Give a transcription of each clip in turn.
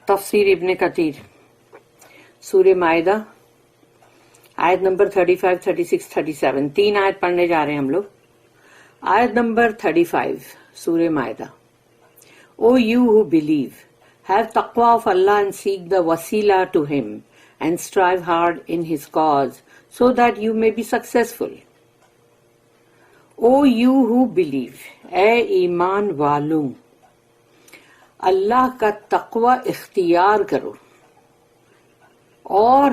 تفسیر ابن کثیر سورہ مائدہ آیت نمبر 35, 36, 37 تین آیت پڑھنے جا رہے ہیں ہم لوگ. آیت نمبر 35 سورہ مائدہ. O you who believe, have taqwa of Allah and seek the wasila to Him and strive hard in His cause so that you may be successful. O you who believe, اے ایمان والوں اللہ کا تقوی اختیار کرو اور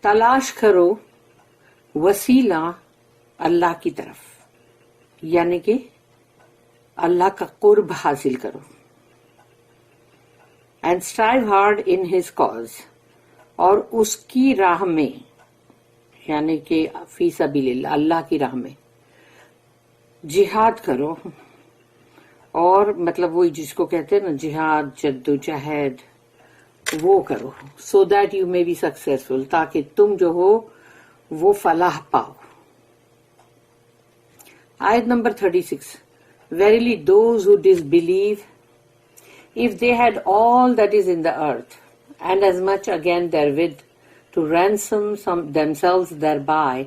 تلاش کرو وسیلہ اللہ کی طرف، یعنی کہ اللہ کا قرب حاصل کرو. And strive hard in his cause, اور اس کی راہ میں، یعنی کہ فی سبیل اللہ، اللہ کی راہ میں جہاد کرو. اور مطلب وہی جس کو کہتے ہیں نا جہاد، جد و جہد، وہ کرو. So that you may be successful, تاکہ تم جو ہو وہ فلاح پاؤ. آیت نمبر 36. Verily those who disbelieve, if they had all that is in the earth, and as much again therewith, to ransom themselves thereby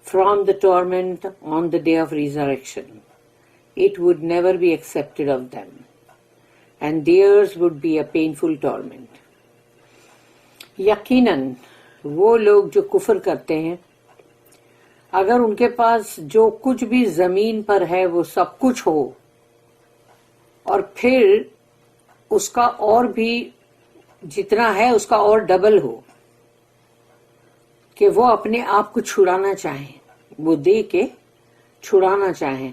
from the torment on the day of resurrection, it would never be accepted of them, and theirs would be a painful torment. یقیناً وہ لوگ جو کفر کرتے ہیں، اگر ان کے پاس جو کچھ بھی زمین پر ہے وہ سب کچھ ہو، اور پھر اس کا اور بھی جتنا ہے اس کا اور ڈبل ہو، کہ وہ اپنے آپ کو چھڑانا چاہیں، وہ دے کے چھڑانا چاہیں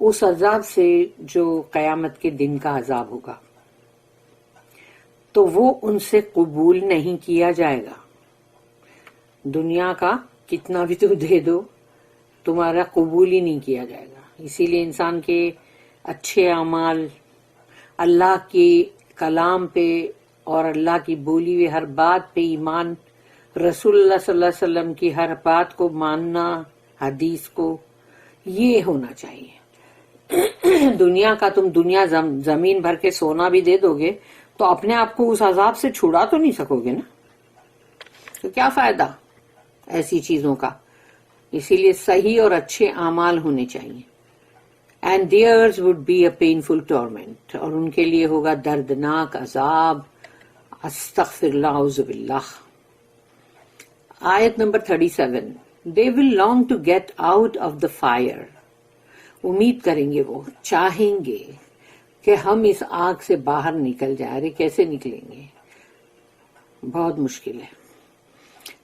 اس عذاب سے جو قیامت کے دن کا عذاب ہوگا، تو وہ ان سے قبول نہیں کیا جائے گا. دنیا کا کتنا بھی تو دے دو، تمہارا قبول ہی نہیں کیا جائے گا. اسی لیے انسان کے اچھے اعمال، اللہ کے کلام پہ اور اللہ کی بولی ہوئی ہر بات پہ ایمان، رسول اللہ صلی اللہ علیہ وسلم کی ہر بات کو ماننا، حدیث کو، یہ ہونا چاہیے. دنیا کا تم دنیا زمین بھر کے سونا بھی دے دو گے تو اپنے آپ کو اس عذاب سے چھڑا تو نہیں سکو گے نا، تو کیا فائدہ ایسی چیزوں کا. اسی لیے صحیح اور اچھے اعمال ہونے چاہیے. And there's would be a painful torment, اور ان کے لیے ہوگا دردناک عذاب. استغفر اللہ، اعوذ باللہ. آیت number 37. They will long to get out of the fire. امید کریں گے، وہ چاہیں گے کہ ہم اس آگ سے باہر نکل جائیں. ارے کیسے نکلیں گے، بہت مشکل ہے.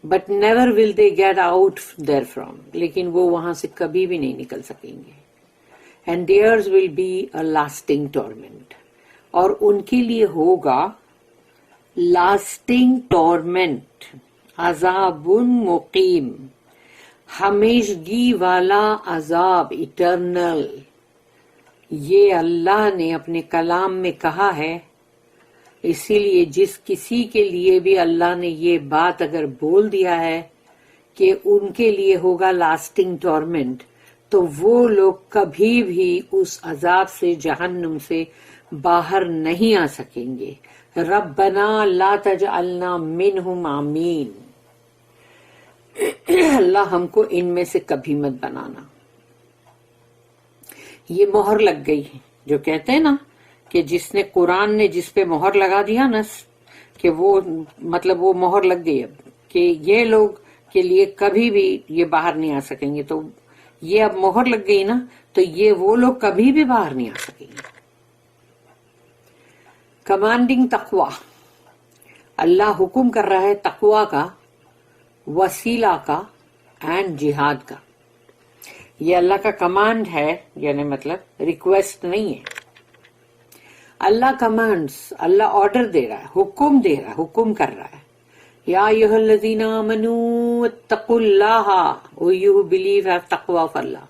But never will they get out there from, لیکن وہ وہاں سے کبھی بھی نہیں نکل سکیں گے. And there's will be a lasting torment, اور ان کے لیے ہوگا لاسٹنگ ٹورمنٹ، عذاب مقیم، ہمیشگی والا عذاب، اٹرنل. یہ اللہ نے اپنے کلام میں کہا ہے. اسی لیے جس کسی کے لیے بھی اللہ نے یہ بات اگر بول دیا ہے کہ ان کے لیے ہوگا لاسٹنگ ٹورمنٹ، تو وہ لوگ کبھی بھی اس عذاب سے، جہنم سے باہر نہیں آ سکیں گے. ربنا لا تجعلنا منہم، آمین. اللہ ہم کو ان میں سے کبھی مت بنانا. یہ مہر لگ گئی ہے، جو کہتے ہیں نا کہ جس نے قرآن نے جس پہ مہر لگا دیا نا، کہ وہ مطلب وہ مہر لگ گئی اب، کہ یہ لوگ کے لیے کبھی بھی یہ باہر نہیں آ سکیں گے. تو یہ اب مہر لگ گئی نا، تو یہ وہ لوگ کبھی بھی باہر نہیں آ سکیں گے. کمانڈنگ تقوی، اللہ حکم کر رہا ہے تقوی کا، وسیلہ کا، اینڈ جہاد کا. یہ اللہ کا کمانڈ ہے، یعنی مطلب ریکویسٹ نہیں ہے. اللہ کمانڈز، اللہ آرڈر دے رہا ہے، حکم دے رہا ہے، حکم کر رہا ہے. یا ایھا الذین آمنوا اتقوا اللہ، او یو ہو بلیو ہیو تقوی آف اللہ.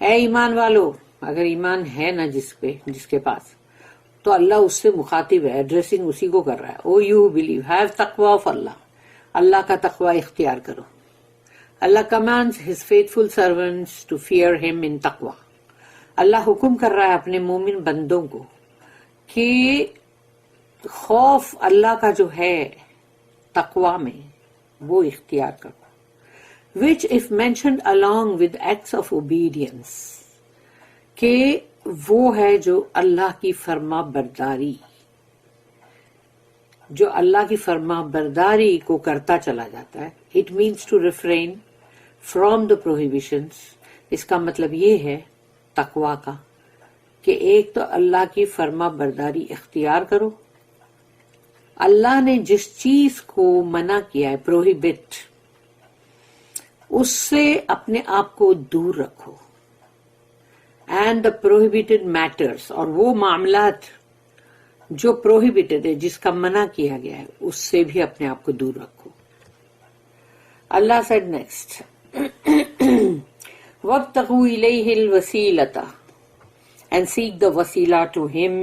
اے ایمان والو، اگر ایمان ہے نا جس کے پاس، تو اللہ اس سے مخاطب ہے، ایڈریسنگ اسی کو کر رہا ہے. او یو ہو بلیو ہیو تقوی آف اللہ، اللہ کا تقوی اختیار کرو. اللہ commands his faithful servants to fear him in taqwa. اللہ حکم کر رہا ہے اپنے مومن بندوں کو کہ خوف اللہ کا جو ہے تقوی میں وہ اختیار کرو. which if mentioned along with acts of obedience کہ وہ ہے جو اللہ کی فرما برداری، جو اللہ کی فرما برداری کو کرتا چلا جاتا ہے. It means to refrain from the prohibitions. اس کا مطلب یہ ہے تقوی کا کہ ایک تو اللہ کی فرما برداری اختیار کرو، اللہ نے جس چیز کو منع کیا ہے پروہیبٹ، اس سے اپنے آپ کو دور رکھو. اینڈ دا پروہیبٹڈ میٹرز، اور وہ معاملات جو پروہیبٹڈ ہے، جس کا منع کیا گیا ہے، اس سے بھی اپنے آپ کو دور رکھو. اللہ said next وَابْتَغُوا إِلَيْهِ الْوَسِيلَةَ and seek the wasila to him،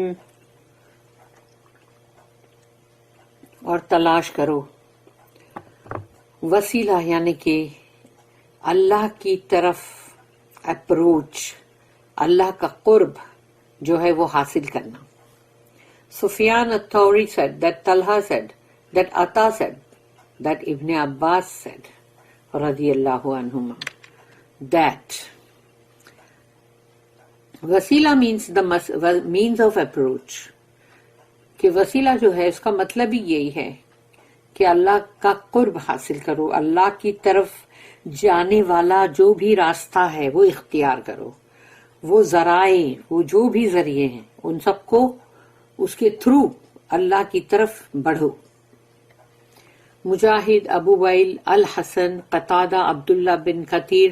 اور تلاش کرو وسیلہ یعنی کہ اللہ کی طرف اپروچ، اللہ کا قرب جو ہے وہ حاصل کرنا. سفیان الثوری said that Talha said that Atta said that Ibn Abbas said رضی اللہ عنہما that وسیلہ means the means of approach، کہ وسیلہ جو ہے اس کا مطلب ہی یہی ہے کہ اللہ کا قرب حاصل کرو، اللہ کی طرف جانے والا جو بھی راستہ ہے وہ اختیار کرو، وہ ذرائع، وہ جو بھی ذریعے ہیں ان سب کو اس کے تھرو اللہ کی طرف بڑھو. مجاہد، ابو وائل، الحسن، قتادہ، عبداللہ بن کثیر،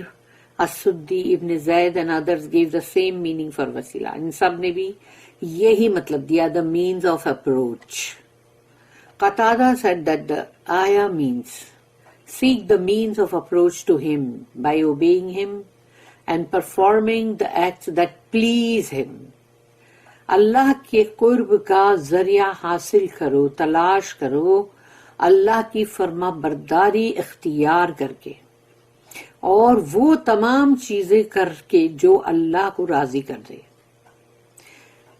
السدی، ابن زید and others gave the same meaning for وسیلہ. ان سب نے بھی یہی مطلب دیا، the means of approach. Qatada said that the ayah means seek the means of approach to him by obeying him and performing the acts that please him. اللہ کے قرب کا ذریعہ حاصل کرو، تلاش کرو اللہ کی فرما برداری اختیار کر کے، اور وہ تمام چیزیں کر کے جو اللہ کو راضی کر دے.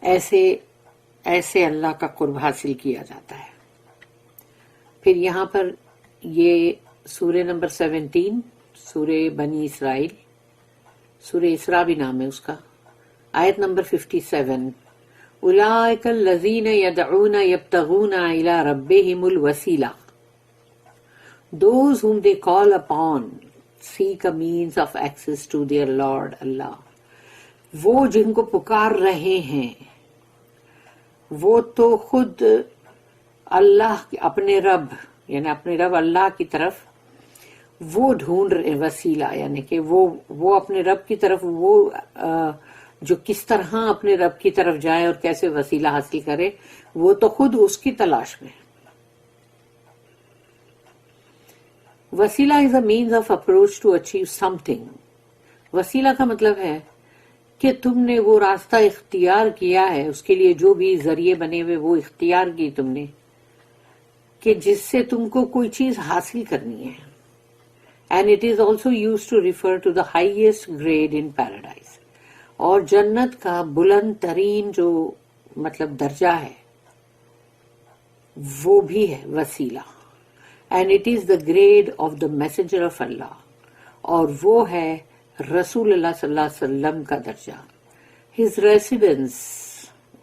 ایسے اللہ کا قرب حاصل کیا جاتا ہے. پھر یہاں پر یہ سورہ نمبر 17 سورہ بنی اسرائیل، سورہ اسراء بھی نام ہے اس کا، آیت نمبر 57 اولئک الذین یدعون یبتغون الی ربہم الوسیلہ. Those whom they call upon seek a means of access to their Lord Allah. وہ جن کو پکار رہے ہیں وہ تو خود اللہ اپنے رب یعنی اپنے رب اللہ کی طرف وہ ڈھونڈ رہے، وسیلہ یعنی کہ وہ اپنے رب کی طرف، وہ جو کس طرح اپنے رب کی طرف جائے اور کیسے وسیلہ حاصل کرے، وہ تو خود اس کی تلاش میں. وسیلہ is a means of approach to achieve something. وسیلہ کا مطلب ہے کہ تم نے وہ راستہ اختیار کیا ہے، اس کے لیے جو بھی ذریعے بنے ہوئے وہ اختیار کی تم نے، کہ جس سے تم کو کوئی چیز حاصل کرنی ہے. And it is also use to refer to the highest grade in paradise. اور جنت کا بلند ترین جو مطلب درجہ ہے وہ بھی ہے وسیلہ. And it is the grade of the messenger of Allah, اور وہ ہے رسول اللہ صلی اللہ علیہ وسلم کا درجہ. ہز ریسیڈنس،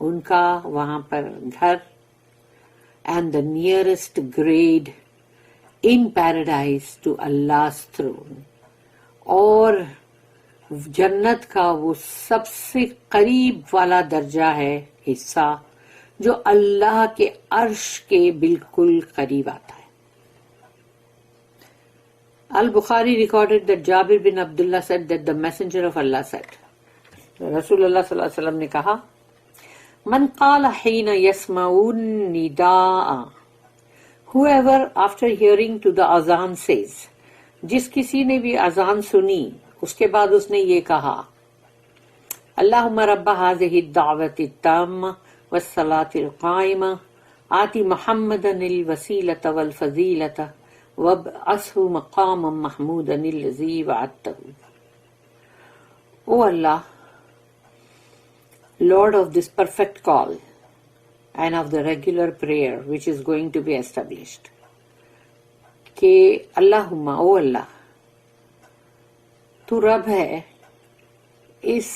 ان کا وہاں پر گھر. And the nearest grade in paradise to Allah's throne. اور جنت کا وہ سب سے قریب والا درجہ ہے، حصہ جو اللہ کے عرش کے بالکل قریب آتا ہے. Al-Bukhari recorded that Jabir bin Abdullah said that the messenger of Allah said, رسول اللہ صلی اللہ علیہ وسلم نے کہا، من قال حين يسمع النداء، whoever after hearing to the azan says، جس کسی نے بھی اذان سنی اس کے بعد اس نے یہ کہا، اللہم رب هذه الدعوة التامة والصلاة القائمة آت محمدا الوسیلة والفضیلة وابعثه مقاما محمودا الذی وعدته. O Allah, Lord of this perfect call and of the regular prayer which is going to be established کہ اللہم او اللہ تو رب ہے اس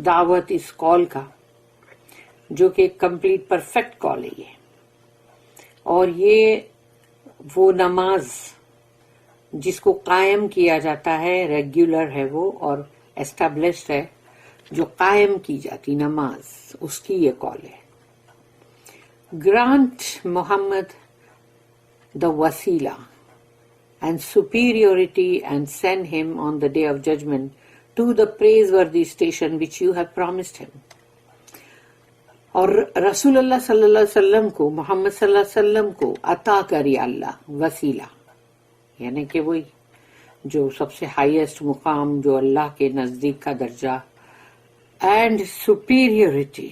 دعوت اس کال کا جو کہ کمپلیٹ پرفیکٹ کال ہے یہ، اور یہ وہ نماز جس کو قائم کیا جاتا ہے، ریگولر ہے وہ اور اسٹیبلشڈ ہے، جو قائم کی جاتی نماز، اس کی یہ کال ہے. گرانٹ محمد دا وسیلہ and superiority and send him on the day of judgment to the praiseworthy station which you have promised him. اور رسول اللہ صلی اللہ علیہ وسلم کو، محمد صلی اللہ علیہ وسلم کو عطا کری اللہ وسیلہ، یعنی کہ وہی جو سب سے ہائیسٹ مقام، جو اللہ کے نزدیک کا درجہ، اینڈ superiority.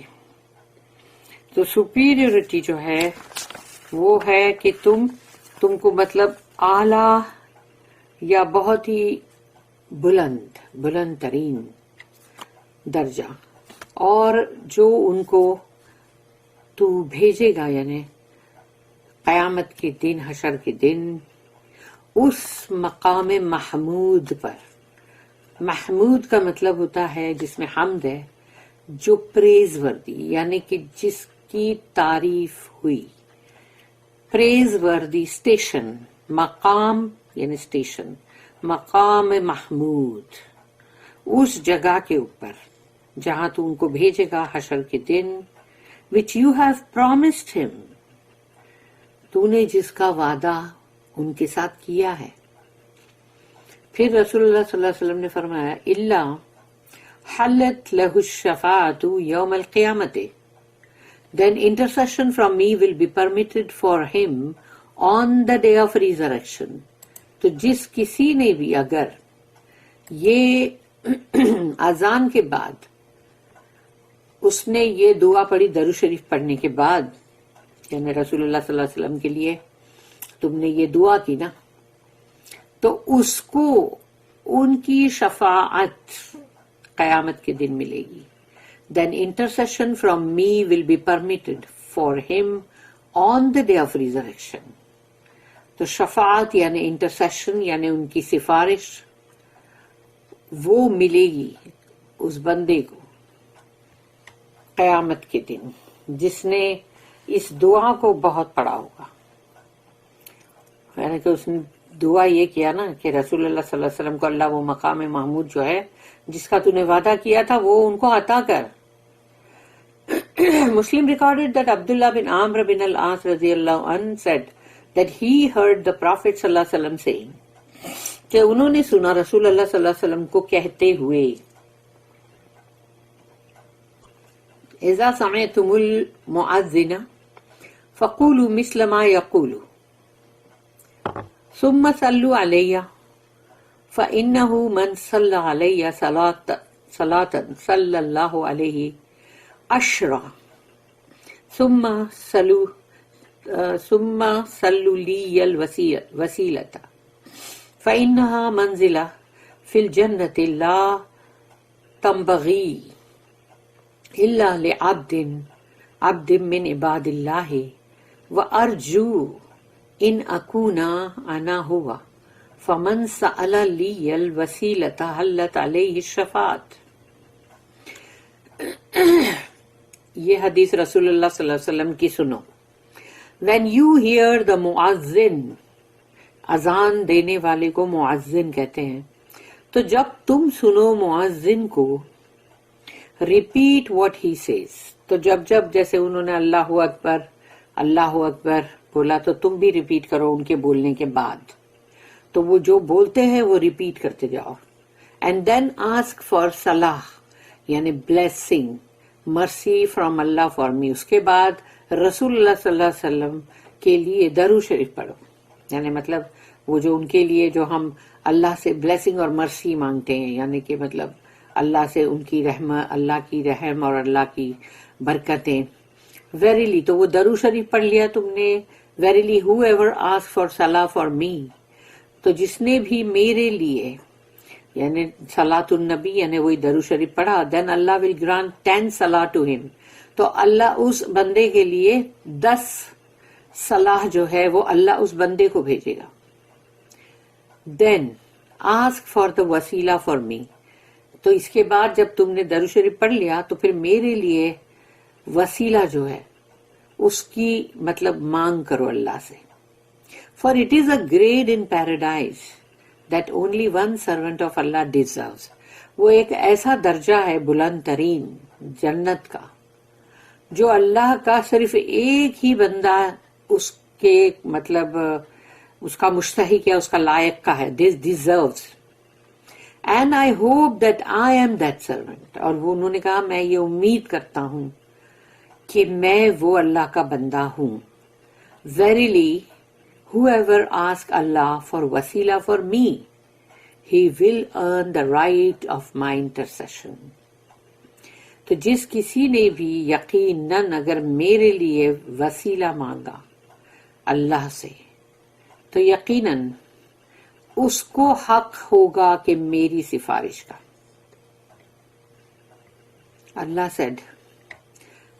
تو superiority جو ہے وہ ہے کہ تم کو مطلب اعلیٰ یا بہت ہی بلند ترین درجہ، اور جو ان کو تو بھیجے گا یعنی قیامت کے دن، حشر کے دن، اس مقام محمود پر. محمود کا مطلب ہوتا ہے جس میں حمد ہے، جو پریز وردی یعنی کہ جس کی تعریف ہوئی. پریز وردی اسٹیشن، مقام یعنی اسٹیشن، مقام محمود، اس جگہ کے اوپر جہاں تو ان کو بھیجے گا حشر کے دن. which you have promised him، تو نے جس کا وعدہ ان کے ساتھ کیا ہے. پھر رسول اللہ صلی اللہ علیہ وسلم نے فرمایا اللہ حلت لہ الشفاعۃ یوم القیامۃ، then intercession from me will be permitted for him on the day of resurrection. تو جس کسی نے بھی اگر یہ اذان کے بعد اس نے یہ دعا پڑھی درود شریف پڑھنے کے بعد، یعنی رسول اللہ صلی اللہ علیہ وسلم کے لیے تم نے یہ دعا کی نا، تو اس کو ان کی شفاعت قیامت کے دن ملے گی. then intercession from me will be permitted for him on the day of resurrection. تو شفاعت یعنی انٹرسیشن یعنی ان کی سفارش وہ ملے گی اس بندے کو قیامت کے دن جس نے اس دعا کو بہت پڑھا ہوگا. یعنی کہ اس نے دعا یہ کیا نا کہ رسول اللہ صلی اللہ علیہ وسلم کو اللہ وہ مقام محمود جو ہے جس کا تو نے وعدہ کیا تھا وہ ان کو عطا کر. Muslim recorded that Abdullah bin Amr bin al-As radiyallahu anhu said that he heard the Prophet sallallahu alaihi wasallam saying کہ انہوں نے سنا رسول اللہ صلی اللہ علیہ وسلم کو کہتے ہوئے اذا سمعتم المؤذن فقولوا مثل ما يقول ثم صلوا علي فإنه من صلى علي صلاة صلى الله عليه عشرا ثم صلوا لي الوسيلة فإنها منزلة في الجنة لا تنبغي إلا لعبد من عباد الله وأرجو إن أكون أنا هو فمن سأل لي الوسيلة حلت عليه الشفاعة. یہ حدیث رسول اللہ صلی اللہ علیہ وسلم کی سنو. When you hear the muazzin، اذان دینے والے کو معزن کہتے ہیں، تو جب تم سنو معزن کو repeat what he says، تو جب جیسے انہوں نے اللہ اکبر بولا تو تم بھی ریپیٹ کرو ان کے بولنے کے بعد. تو وہ جو بولتے ہیں وہ ریپیٹ کرتے جاؤ. اینڈ دین آسک فار صلاح یعنی بلیسنگ، مرسی فرام اللہ فار می. اس کے بعد رسول اللہ صلی اللہ علیہ وسلم کے لیے درود شریف پڑھو، یعنی مطلب وہ جو ان کے لیے جو ہم اللہ سے بلیسنگ اور مرسی مانگتے ہیں، یعنی کہ مطلب اللہ سے ان کی اللہ کی رحم اور اللہ کی برکتیں. ویریلی تو وہ درود شریف پڑھ لیا تم نے، verily who ever ask for صلاح فار می، تو جس نے بھی میرے لیے یعنی صلاۃ النبی یعنی وہی درود شریف پڑھا، دین اللہ ول گرانٹ 10 صلاح ٹو ہم. تو اللہ اس بندے کے لیے 10 صلاح جو ہے وہ اللہ اس بندے کو بھیجے گا. دین آسک فار دا وسیلہ فار می. تو اس کے بعد جب تم نے درود شریف پڑھ لیا تو پھر میرے لیے وسیلہ جو ہے اس کی مطلب مانگ کرو اللہ سے. For it is a grade in paradise that only one servant of Allah deserves. وہ ایک ایسا درجہ ہے بلند ترین جنت کا جو اللہ کا صرف ایک ہی بندہ اس کے مطلب اس کا مستحق ہے، اس کا لائق کا ہے. This deserves and I hope that I am that servant. اور وہ انہوں نے کہا میں یہ امید کرتا ہوں کہ میں وہ اللہ کا بندہ ہوں. Verily whoever ask Allah for wasila for me, he will earn the right of my intercession. تو جس کسی نے بھی یقیناً اگر میرے لیے وسیلہ مانگا اللہ سے تو یقیناً اس کو حق ہوگا کہ میری سفارش کا. اللہ said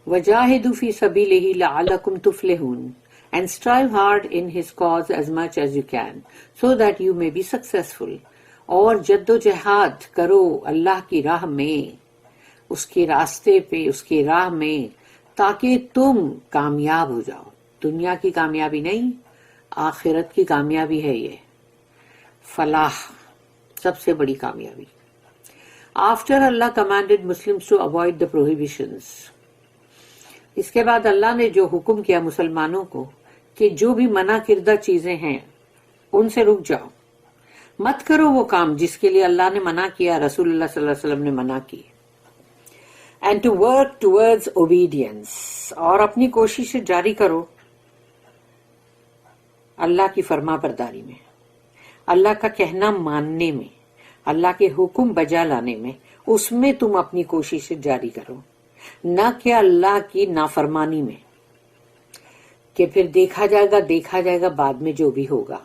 وَجَاهِدُوا فِي سَبِيلِهِ لَعَلَّكُمْ تُفْلِحُونَ and strive hard in his cause as much as you can so that you may be successful. اور جد و جہاد کرو اللہ کی راہ میں، اس کے راستے پہ، اس کی راہ میں، تاکہ تم کامیاب ہو جاؤ. دنیا کی کامیابی نہیں، آخرت کی کامیابی ہے یہ. فلاح سب سے بڑی کامیابی. After Allah commanded Muslims to avoid the prohibitions. اس کے بعد اللہ نے جو حکم کیا مسلمانوں کو کہ جو بھی منع کردہ چیزیں ہیں ان سے رک جاؤ، مت کرو وہ کام جس کے لیے اللہ نے منع کیا، رسول اللہ صلی اللہ علیہ وسلم نے منع کی. And to work towards obedience. اور اپنی کوشش جاری کرو اللہ کی فرما برداری میں، اللہ کا کہنا ماننے میں، اللہ کے حکم بجا لانے میں. اس میں تم اپنی کوشش جاری کرو، نہ کہ اللہ کی نافرمانی میں کہ پھر دیکھا جائے گا بعد میں جو بھی ہوگا.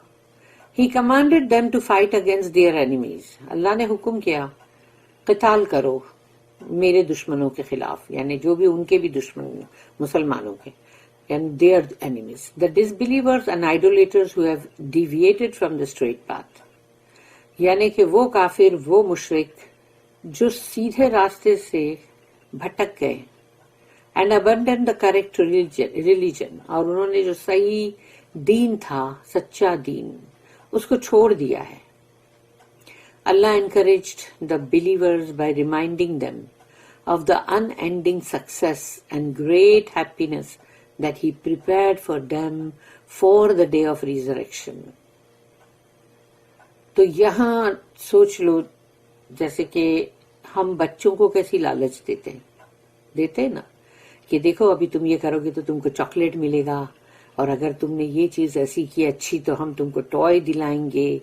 He commanded them to fight against their enemies. اللہ نے حکم کیا قتال کرو میرے دشمنوں کے خلاف، یعنی جو بھی ان کے بھی دشمن مسلمانوں کے، and their enemies, the disbelievers and idolaters who have deviated from the straight path. یعنی کہ وہ کافر، وہ مشرک جو سیدھے راستے سے بھٹک گئے. And abandoned the correct religion. اور انہوں نے جو صحیح دین تھا، سچا دین، اس کو چھوڑ دیا ہے. اللہ encouraged the believers by reminding them of the unending success and great happiness that he prepared for them for the day of resurrection. تو یہاں سوچ لو جیسے کہ ہم بچوں کو کیسی لالچ دیتے ہیں نا کہ دیکھو ابھی تم یہ کرو گے تو تم کو چاکلیٹ ملے گا، اور اگر تم نے یہ چیز ایسی کی اچھی تو ہم تم کو ٹوائے دلائیں گے،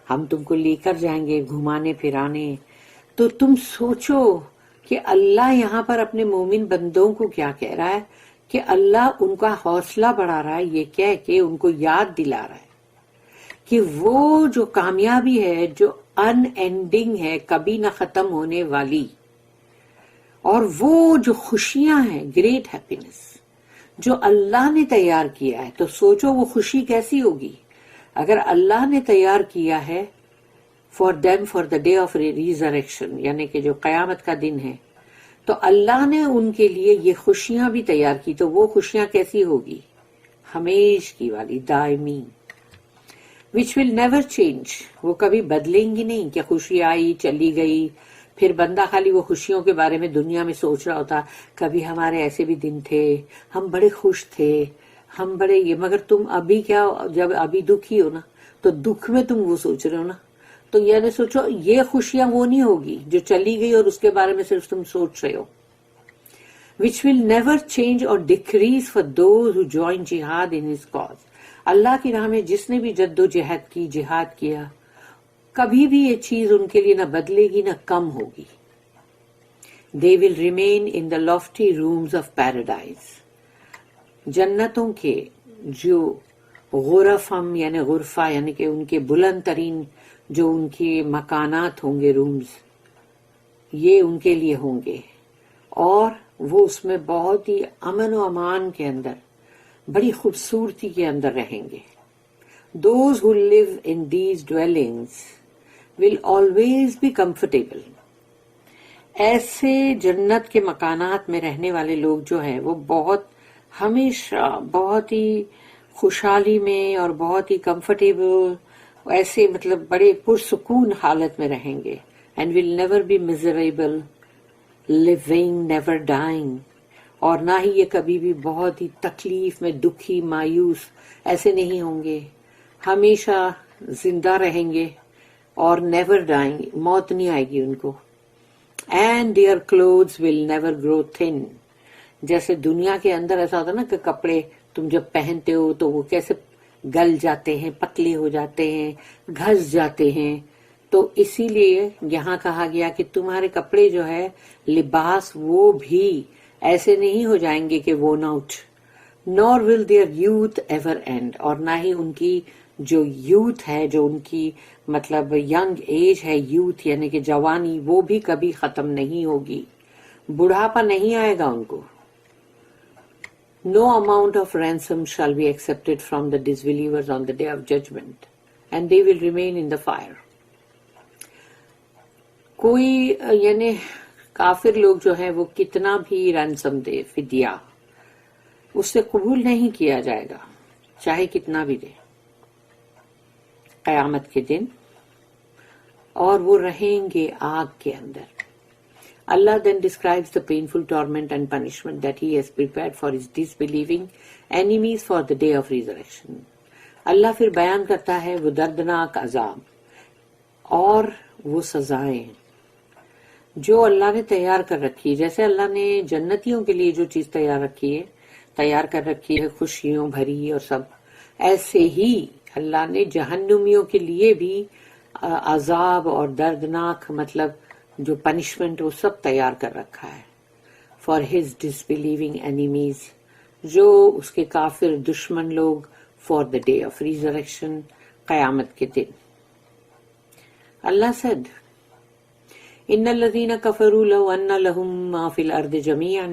ہم تم کو لے کر جائیں گے گھمانے پھرانے. تو تم سوچو کہ اللہ یہاں پر اپنے مومن بندوں کو کیا کہہ رہا ہے کہ اللہ ان کا حوصلہ بڑھا رہا ہے یہ کہہ کے ان کو یاد دلا رہا ہے کہ وہ جو کامیابی ہے جو ان اینڈنگ ہے، کبھی نہ ختم ہونے والی، اور وہ جو خوشیاں ہیں گریٹ ہیپینس جو اللہ نے تیار کیا ہے. تو سوچو وہ خوشی کیسی ہوگی اگر اللہ نے تیار کیا ہے for them for the day of resurrection, یعنی کہ جو قیامت کا دن ہے، تو اللہ نے ان کے لیے یہ خوشیاں بھی تیار کی. تو وہ خوشیاں کیسی ہوگی؟ ہمیش کی والی، دائمی. which will never change. وہ کبھی بدلیں گی نہیں کہ خوشی آئی چلی گئی، پھر بندہ خالی وہ خوشیوں کے بارے میں دنیا میں سوچ رہا ہوتا کبھی ہمارے ایسے بھی دن تھے، ہم بڑے خوش تھے، ہم بڑے یہ. مگر تم ابھی کیا، جب ابھی دکھی ہو نا تو دکھ میں تم وہ سوچ رہے ہو نا. تو یعنی سوچو یہ خوشیاں وہ نہیں ہوگی جو چلی گئی اور اس کے بارے میں صرف تم سوچ رہے ہو. which will never change or decrease for those who join jihad in his cause. اللہ کی راہ میں جس نے بھی جد و جہد کی، جہاد کیا، کبھی بھی یہ چیز ان کے لیے نہ بدلے گی نہ کم ہوگی. They will remain in the lofty rooms of paradise. جنتوں کے جو غرف ہم یعنی غرفہ یعنی کہ ان کے بلند ترین جو ان کے مکانات ہوں گے، رومز، یہ ان کے لیے ہوں گے، اور وہ اس میں بہت ہی امن و امان کے اندر، بڑی خوبصورتی کے اندر رہیں گے. Those who live in these dwellings will always be comfortable. ایسے جنت کے مکانات میں رہنے والے لوگ جو ہیں وہ بہت ہمیشہ بہت ہی خوشحالی میں اور بہت ہی کمفرٹیبل، ایسے مطلب بڑے پرسکون حالت میں رہیں گے. And will never be miserable, living, never dying. اور نہ ہی یہ کبھی بھی بہت ہی تکلیف میں دکھی مایوس ایسے نہیں ہوں گے، ہمیشہ زندہ رہیں گے اور نیور ڈائنگ، موت نہیں آئے گی ان کو. And their clothes will never grow thin. جیسے دنیا کے اندر ایسا ہوتا نا کہ کپڑے تم جب پہنتے ہو تو وہ کیسے گل جاتے ہیں، پتلے ہو جاتے ہیں، گھس جاتے ہیں. تو اسی لیے یہاں کہا گیا کہ تمہارے کپڑے جو ہے، لباس، وہ بھی ایسے نہیں ہو جائیں گے کہ worn out. nor will their youth ever end. اور نہ ہی ان کی جو یوتھ ہے، جو ان کی مطلب ینگ ایج ہے، یوتھ یعنی کہ جوانی، وہ بھی کبھی ختم نہیں ہوگی، بڑھاپا نہیں آئے گا ان کو. No amount of ransom shall be accepted from the disbelievers on the day of judgment, and they will remain in the fire. کوئی یعنی کافر لوگ جو ہیں وہ کتنا بھی رینسم دے، فدیہ، اس سے قبول نہیں کیا جائے گا، چاہے کتنا بھی دے قیامت کے دن، اور وہ رہیں گے آگ کے اندر. Allah then describes the painful torment and punishment that He has prepared for His disbelieving enemies for the day of resurrection. اللہ پھر بیان کرتا ہے وہ دردناک عذاب اور وہ سزائیں جو اللہ نے تیار کر رکھی ہے. جیسے اللہ نے جنتیوں کے لیے جو چیز تیار کر رکھی ہے خوشیوں بھری اور سب، ایسے ہی اللہ نے جہنمیوں کے لیے بھی عذاب اور دردناک مطلب جو پنشمنٹ وہ سب تیار کر رکھا ہے. فار ہز ڈسبلیونگ اینیمیز، جو اس کے کافر دشمن لوگ، for the day of resurrection, قیامت کے دن. اللہ said ان الذین کفروا لو ان لهم ما فی الارض جميعا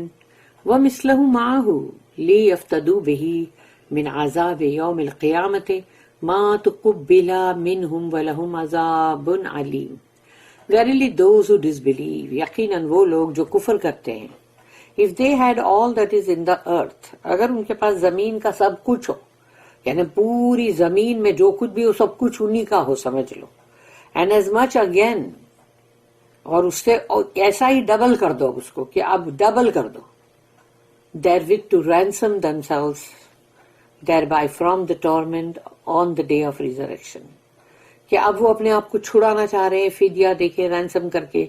ومثله معه لیفتدوا به من عذاب یوم القیامة ما تقبل منهم ولهم عذاب علیم. Verily those who disbelieve، یقیناً وہ لوگ جو کفر کرتے ہیں، if they had all that is in the earth، اگر ان کے پاس زمین کا سب کچھ ہو، یعنی پوری زمین میں جو کچھ بھی ہو سب کچھ انہی کا ہو سمجھ لو، and as much again، اور اس سے ایسا ہی ڈبل کر دو اس کو کہ اب ڈبل کر دو، therewith to ransom themselves thereby from the torment on the day of resurrection، کہ اب وہ اپنے آپ کو چھڑانا چاہ رہے ہیں فدیہ دے کے، رینسم کر کے،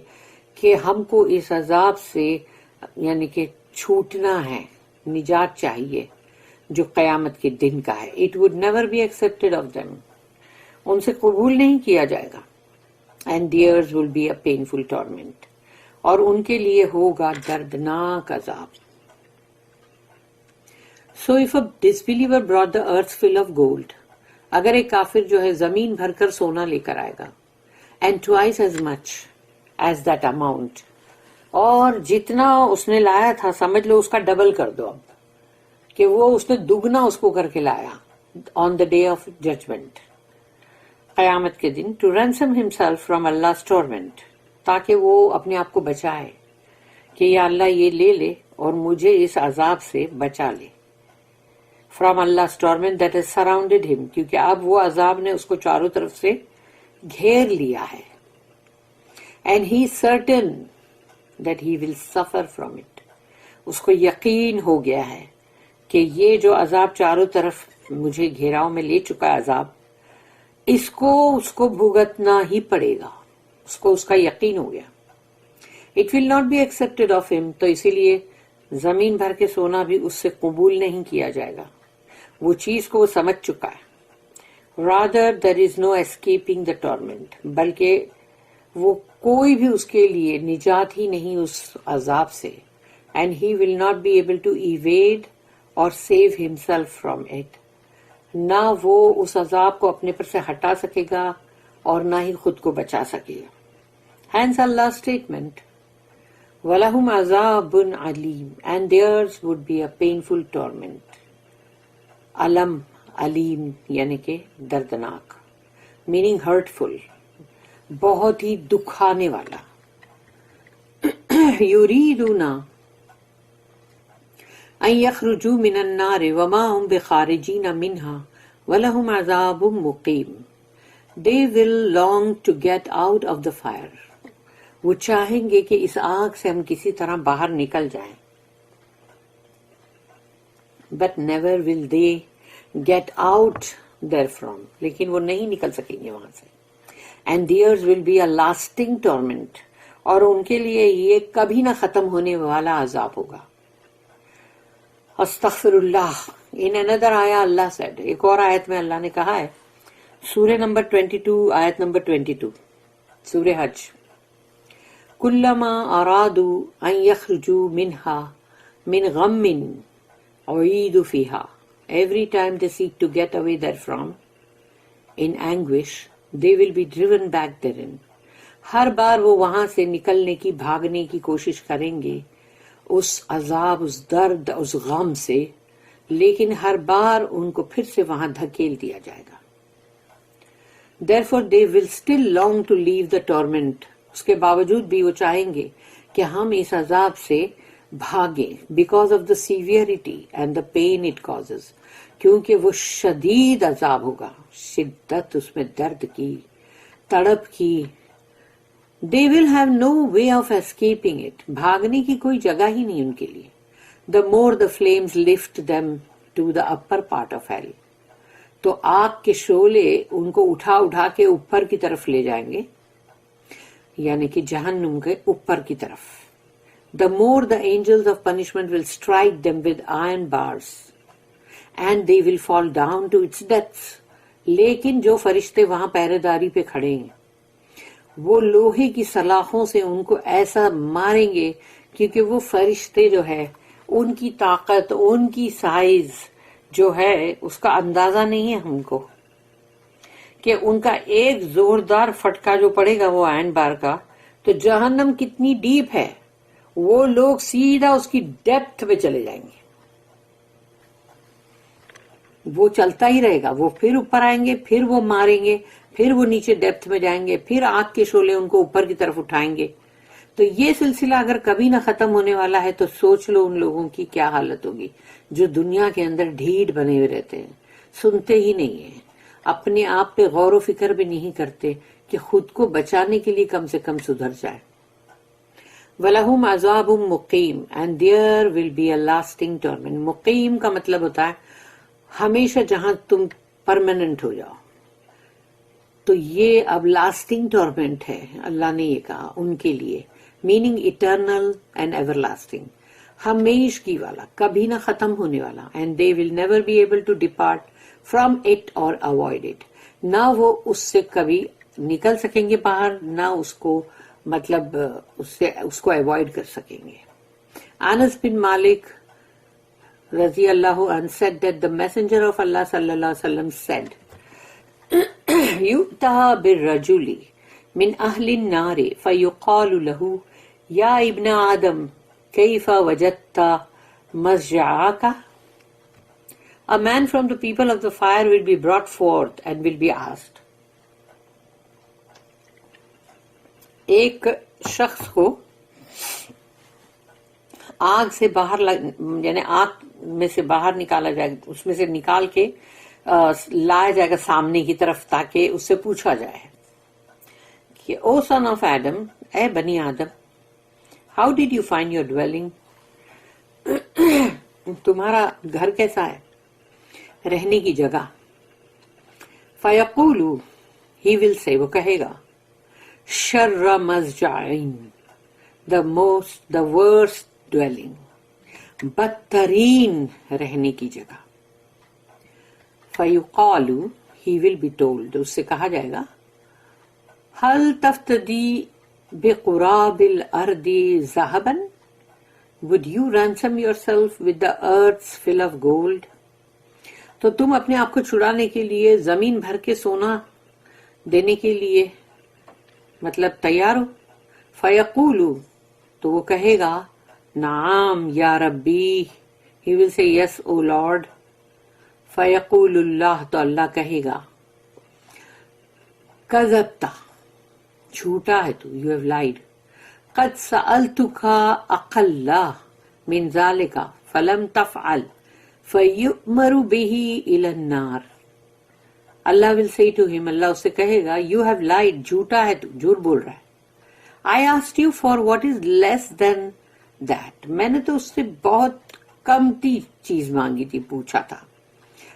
کہ ہم کو اس عذاب سے یعنی کہ چھوٹنا ہے، نجات چاہیے جو قیامت کے دن کا ہے. It would never be accepted of them، ان سے قبول نہیں کیا جائے گا. And theirs will be a painful torment، اور ان کے لیے ہوگا دردناک عذاب. So if a disbeliever brought the earth full of gold، اگر ایک کافر جو ہے زمین بھر کر سونا لے کر آئے گا، and twice as much as that amount، اور جتنا اس نے لایا تھا سمجھ لو اس کا ڈبل کر دو اب، کہ وہ اس نے دگنا اس کو کر کے لایا on the day of judgment، قیامت کے دن، to ransom himself from Allah's torment، تاکہ وہ اپنے آپ کو بچائے کہ یا اللہ یہ لے لے اور مجھے اس عذاب سے بچا لے. from Allah's torment that has surrounded him، کیونکہ اب وہ عذاب نے اس کو چاروں طرف سے گھیر لیا ہے. and he is certain that he will suffer from it، اس کو یقین ہو گیا ہے کہ یہ جو عذاب چاروں طرف مجھے گھیراؤ میں لے چکا عذاب، اس کو بھگتنا ہی پڑے گا، اس کا یقین ہو گیا. it will not be accepted of him، تو اسی لیے زمین بھر کے سونا بھی اس سے قبول نہیں کیا جائے گا، وہ چیز کو وہ سمجھ چکا ہے. rather there is no escaping the torment، بلکہ وہ کوئی بھی اس کے لیے نجات ہی نہیں اس عذاب سے. and he will not be able to evade or save himself from it، نہ وہ اس عذاب کو اپنے پر سے ہٹا سکے گا اور نہ ہی خود کو بچا سکے گا. hence Allah's statement وَلَهُمْ عَذَابٌ عَلِيمٌ, and theirs would be a painful torment. علم, علیم یعنی کہ دردناک, meaning hurtful, بہت ہی دکھانے والا. یریدون ان یخرجوا من النار وما هم بخارجین منها ولہم عذاب مقیم. They will long to get out of the fire. وہ چاہیں گے کہ اس آگ سے ہم کسی طرح باہر نکل جائیں. But never will they get out therefrom. لیکن وہ نہیں نکل سکیں گے وہاں سے. And theirs will be a lasting torment. اور ان کے لیے یہ کبھی نہ ختم ہونے والا عذاب ہوگا. استغفر اللہ. In another ayah Allah said, ایک اور آیت میں اللہ نے کہا ہے, سورہ نمبر 22 آیت نمبر 22 سورہ حج, کلما ارادوا ان یخرجوا منها من غم اعیدوا فیہا. Every time they seek to get away therefrom in anguish, they will be driven back therein. ہر بار وہ وہاں سے نکلنے کی, بھاگنے کی کوشش کریں گے اس عذاب, اس درد, اس غم سے, لیکن ہر بار ان کو پھر سے وہاں دھکیل دیا جائے گا. Therefore they will still long to leave the torment. اس کے باوجود بھی وہ چاہیں گے کہ ہم اس عذاب سے بھاگیں, because of the severity and the pain it causes. کیونکہ وہ شدید عذاب ہوگا, شدت اس میں درد کی, تڑپ کی. They will have no way of escaping it. بھاگنے کی کوئی جگہ ہی نہیں ان کے لیے. The more the flames lift them to the upper part of hell. تو آگ کے شعلے ان کو اٹھا اٹھا کے اوپر کی طرف لے جائیں گے, یعنی کہ جہنم کے اوپر کی طرف. The more the angels of punishment will strike them with iron bars, and they will fall down to its depths. لیکن جو فرشتے وہاں پہرے داری پہ کھڑے ہیں, وہ لوہے کی سلاخوں سے ان کو ایسا ماریں گے, کیونکہ وہ فرشتے جو ہے ان کی طاقت, ان کی سائز جو ہے اس کا اندازہ نہیں ہے ہم کو, کہ ان کا ایک زوردار فٹکا جو پڑے گا وہ آئرن بار کا, تو جہنم کتنی ڈیپ ہے, وہ لوگ سیدھا اس کی ڈیپتھ میں چلے جائیں گے. وہ چلتا ہی رہے گا, وہ پھر اوپر آئیں گے, پھر وہ ماریں گے, پھر وہ نیچے ڈیپتھ میں جائیں گے, پھر آگ کے شعلے ان کو اوپر کی طرف اٹھائیں گے. تو یہ سلسلہ اگر کبھی نہ ختم ہونے والا ہے تو سوچ لو ان لوگوں کی کیا حالت ہوگی جو دنیا کے اندر ڈھیٹ بنے ہوئے رہتے ہیں, سنتے ہی نہیں ہیں, اپنے آپ پہ غور و فکر بھی نہیں کرتے کہ خود کو بچانے کے لیے کم سے کم سدھر جائے. وَلَهُمْ عَذَابٌ مُقِيمٌ, and there will be a lasting torment. مقیم کا مطلب ہوتا ہے ہمیشہ, جہاں تم پرماننٹ ہو جاؤ. تو یہ اب لاسٹنگ ٹورمنٹ ہے, اللہ نے یہ کہا ان کے لیے, meaning eternal and everlasting, ہمیشگی والا, کبھی نہ ختم ہونے والا. And they will never be able to depart from it or avoid it. نہ وہ اس سے کبھی نکل سکیں گے باہر, نہ اس کو مطلب اس کو اوائڈ کر سکیں گے. انس بن مالک رضی اللہ عنہ said that the messenger of Allah صلی اللہ علیہ وسلم said, یؤتى بالرجل من اہل النار فیقال له یا ابن آدم کیف وجدت مضجعک. A man from the people of the fire will be brought forth and will be asked. ایک شخص کو آگ سے باہر یعنی آگ میں سے باہر نکالا جائے گا, اس میں سے نکال کے لایا جائے گا سامنے کی طرف, تاکہ اس سے پوچھا جائے کہ او سن آف ایڈم, اے بنی آدم, how did you find your dwelling, تمہارا گھر کیسا ہے, رہنے کی جگہ. فیقول, ہی ول سے, وہ کہے گا, شر مضجعین, the worst dwelling, بدترین رہنے کی جگہ. فیقال, he will be told, اس سے کہا جائے گا, هل تفتدی بقراب الارض ذهبا, would you ransom yourself with the earth's fill of gold. تو تم اپنے آپ کو چھڑانے کے لیے زمین بھر کے سونا دینے کے لیے مطلب تیار ہو. فیقول, تو وہ کہے گا نعم یا ربی, he will say yes O Lord. فیقول اللہ, تو اللہ کہے گا کذبتا, جھوٹا ہے تو, you have lied. قد سألتک اقل من ذلک فلم تفعل فیؤمر به الى النار. اللہ will say to him, اللہ اس سے کہے گا you have lied, جھوٹا ہے تو, جھوٹ بول رہا ہے. I asked you for what is less than that. میں نے تو اس سے بہت کمتی چیز مانگی تھی, پوچھا تھا.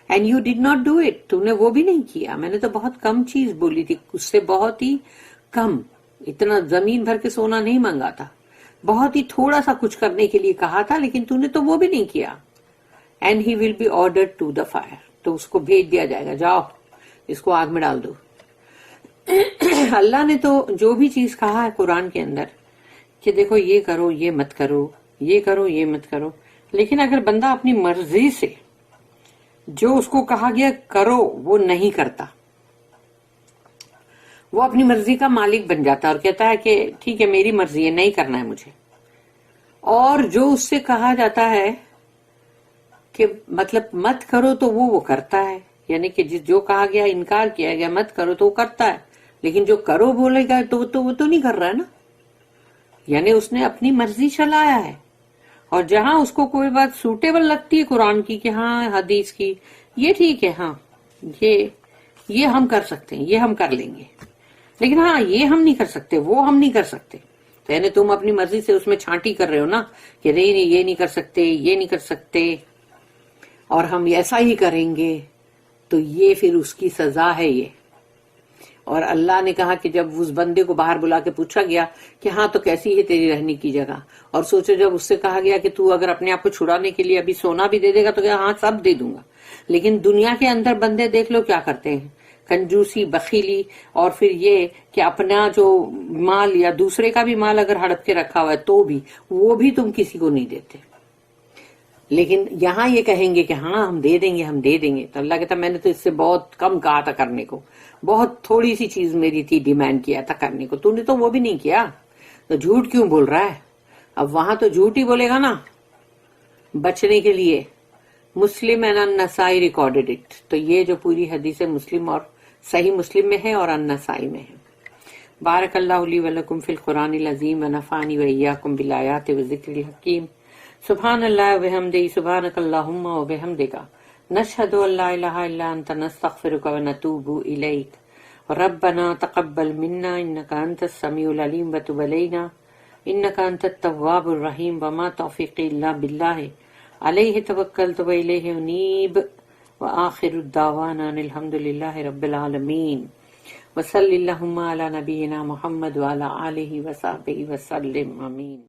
And you did not do it. تو نے وہ بھی نہیں کیا. میں نے تو بہت کم چیز بولی تھی, اس سے بہت ہی کم, اتنا زمین بھر کے سونا نہیں مانگا تھا, بہت ہی تھوڑا سا کچھ کرنے کے لیے کہا تھا, لیکن تو نے تو وہ بھی نہیں کیا. And he will be ordered to the fire. تو اس کو بھیج دیا جائے گا, جاؤ اس کو آگ میں ڈال دو. اللہ نے تو جو بھی چیز کہا ہے قرآن کے اندر کہ دیکھو یہ کرو, یہ مت کرو, یہ کرو, یہ مت کرو, لیکن اگر بندہ اپنی مرضی سے جو اس کو کہا گیا کرو وہ نہیں کرتا, وہ اپنی مرضی کا مالک بن جاتا ہے اور کہتا ہے کہ ٹھیک ہے میری مرضی ہے, نہیں کرنا ہے مجھے. اور جو اس سے کہا جاتا ہے کہ مطلب مت کرو تو وہ کرتا ہے, یعنی کہ جو کہا گیا, انکار کیا گیا مت کرو تو وہ کرتا ہے, لیکن جو کرو بولے گا تو وہ تو نہیں کر رہا ہے نا, یعنی اس نے اپنی مرضی چلایا ہے. اور جہاں اس کو کوئی بات سوٹیبل لگتی ہے قرآن کی کہ ہاں حدیث کی یہ ٹھیک ہے, ہاں یہ ہم کر سکتے ہیں, یہ ہم کر لیں گے, لیکن ہاں یہ ہم نہیں کر سکتے, وہ ہم نہیں کر سکتے, تو یعنی تم اپنی مرضی سے اس میں چھانٹی کر رہے ہو نا کہ نہیں یہ نہیں کر سکتے, یہ نہیں کر سکتے, اور ہم ایسا ہی کریں گے, تو یہ پھر اس کی سزا ہے یہ. اور اللہ نے کہا کہ جب اس بندے کو باہر بلا کے پوچھا گیا کہ ہاں تو کیسی ہے تیری رہنے کی جگہ, اور سوچو جب اس سے کہا گیا کہ تو اگر اپنے آپ کو چھڑانے کے لیے ابھی سونا بھی دے دے گا تو کہا ہاں سب دے دوں گا. لیکن دنیا کے اندر بندے دیکھ لو کیا کرتے ہیں, کنجوسی, بخیلی, اور پھر یہ کہ اپنا جو مال یا دوسرے کا بھی مال اگر ہڑپ کے رکھا ہوا ہے تو بھی وہ بھی تم کسی کو نہیں دیتے. لیکن یہاں یہ کہیں گے کہ ہاں ہم دے دیں گے, ہم دے دیں گے. تو اللہ کہتا میں نے تو اس سے بہت کم کہا تھا کرنے کو, بہت تھوڑی سی چیز میری تھی, ڈیمانڈ کیا تھا کرنے کو, تو نے تو وہ بھی نہیں کیا, تو جھوٹ کیوں بول رہا ہے. اب وہاں تو جھوٹ ہی بولے گا نا بچنے کے لیے. Muslim and al Nasai recorded it. تو یہ جو پوری حدیث مسلم اور صحیح مسلم میں ہے اور النسائی میں ہے. بارک اللہ لی ولکم فی القرآن العظیم ونفعنی وإیاکم بالآیات والذکر الحکیم. سبحان اللہ وبحمدہ, سبحانک اللہم وبحمدک, نشہد ان لا الہ الا انت, نستغفرک ونتوب الیک. ربنا تقبل منا انک انت السمیع العلیم وتب علینا انک انت التواب الرحیم. وما توفیقی الا باللہ, علیہ توکلت والیہ انیب. وآخر الدعوانا ان الحمد للہ رب العالمین. وصلی اللہم علی نبینا محمد وعلی آلہ وصحبہ وسلم. آمین.